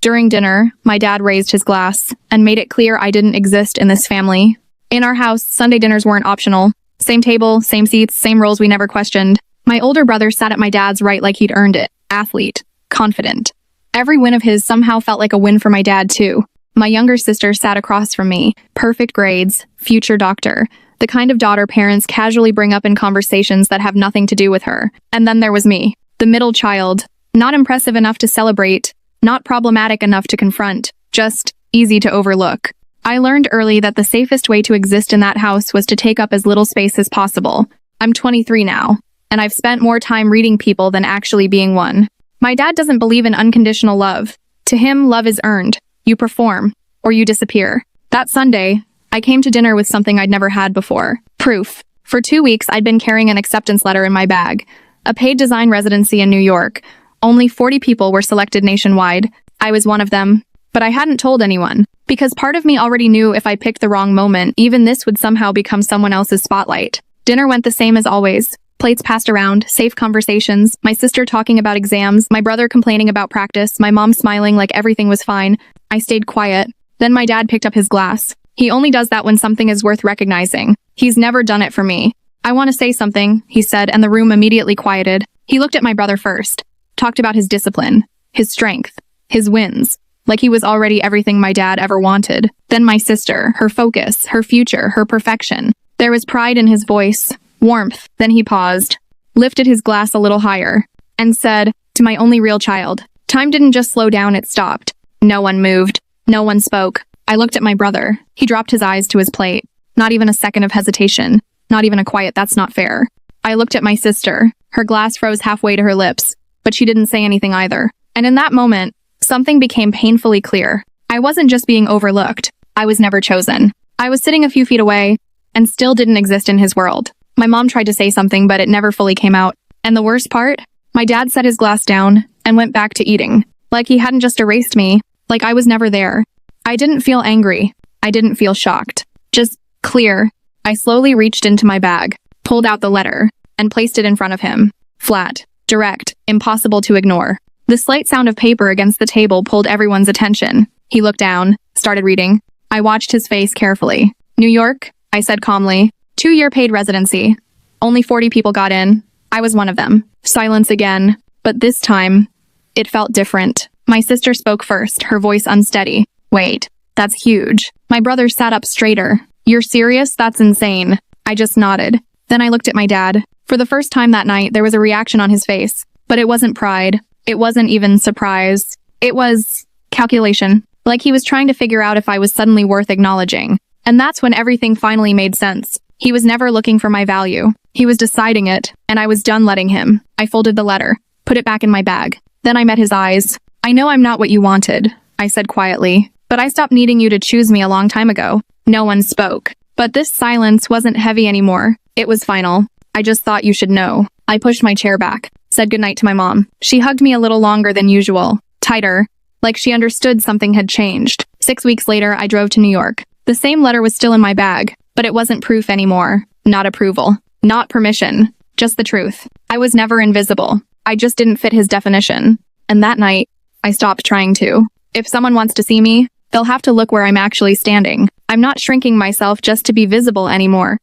During dinner, my dad raised his glass and made it clear I didn't exist in this family. In our house, Sunday dinners weren't optional. Same table, same seats, same roles we never questioned. My older brother sat at my dad's right like he'd earned it. Athlete. Confident. Every win of his somehow felt like a win for my dad, too. My younger sister sat across from me. Perfect grades. Future doctor. The kind of daughter parents casually bring up in conversations that have nothing to do with her. And then there was me. The middle child. Not impressive enough to celebrate. Not problematic enough to confront. Just easy to overlook. I learned early that the safest way to exist in that house was to take up as little space as possible. I'm 23 now, and I've spent more time reading people than actually being one. My dad doesn't believe in unconditional love. To him, love is earned. You perform, or you disappear. That Sunday, I came to dinner with something I'd never had before. Proof. For 2 weeks, I'd been carrying an acceptance letter in my bag. A paid design residency in New York. Only 40 people were selected nationwide. I was one of them. But I hadn't told anyone, because part of me already knew if I picked the wrong moment, even this would somehow become someone else's spotlight. Dinner went the same as always. Plates passed around, safe conversations, my sister talking about exams, my brother complaining about practice, my mom smiling like everything was fine. I stayed quiet. Then my dad picked up his glass. He only does that when something is worth recognizing. He's never done it for me. I want to say something, he said, and the room immediately quieted. He looked at my brother first. Talked about his discipline, his strength, his wins. Like he was already everything my dad ever wanted. Then my sister, her focus, her future, her perfection. There was pride in his voice, warmth. Then he paused, lifted his glass a little higher, and said, "To my only real child." Time didn't just slow down, it stopped. No one moved. No one spoke. I looked at my brother. He dropped his eyes to his plate. Not even a second of hesitation. Not even a quiet, "That's not fair." I looked at my sister. Her glass froze halfway to her lips, but she didn't say anything either. And in that moment, something became painfully clear. I wasn't just being overlooked. I was never chosen. I was sitting a few feet away and still didn't exist in his world. My mom tried to say something, but it never fully came out. And the worst part? My dad set his glass down and went back to eating. Like he hadn't just erased me. Like I was never there. I didn't feel angry. I didn't feel shocked. Just clear. I slowly reached into my bag, pulled out the letter, and placed it in front of him. Flat, direct, impossible to ignore. The slight sound of paper against the table pulled everyone's attention. He looked down, started reading. I watched his face carefully. New York, I said calmly. 2-year paid residency. Only 40 people got in. I was one of them. Silence again. But this time, it felt different. My sister spoke first, her voice unsteady. "Wait, that's huge." My brother sat up straighter. "You're serious? That's insane." I just nodded. Then I looked at my dad. For the first time that night, there was a reaction on his face. But it wasn't pride. It wasn't even surprise. It was calculation. Like he was trying to figure out if I was suddenly worth acknowledging. And that's when everything finally made sense. He was never looking for my value. He was deciding it, and I was done letting him. I folded the letter, put it back in my bag. Then I met his eyes. "I know I'm not what you wanted," I said quietly, "but I stopped needing you to choose me a long time ago." No one spoke. But this silence wasn't heavy anymore. It was final. "I just thought you should know." I pushed my chair back, said goodnight to my mom. She hugged me a little longer than usual, tighter, like she understood something had changed. 6 weeks later, I drove to New York. The same letter was still in my bag, but it wasn't proof anymore. Not approval. Not permission. Just the truth. I was never invisible. I just didn't fit his definition. And that night, I stopped trying to. If someone wants to see me, they'll have to look where I'm actually standing. I'm not shrinking myself just to be visible anymore.